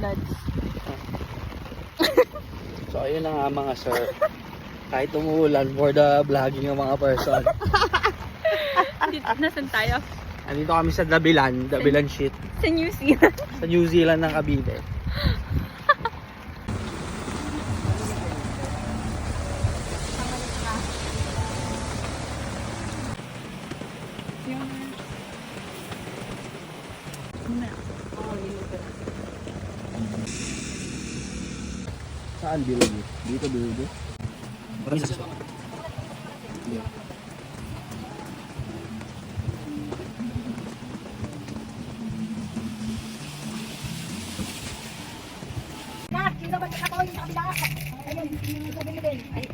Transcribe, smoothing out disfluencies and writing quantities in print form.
Lods. So ayun na nga mga sir. Kahit umuulan for the vlogging ng mga person. Nasaan tayo? Andito kami sa Dabilan Shit. Sa New Zealand. Sa New Zealand ng Cavite. Saan bilog? Dito bilog? Marami sa susunod. Nak, yung dapat ako yung sa kabila. Ayun, yung sa bilibin. Ay,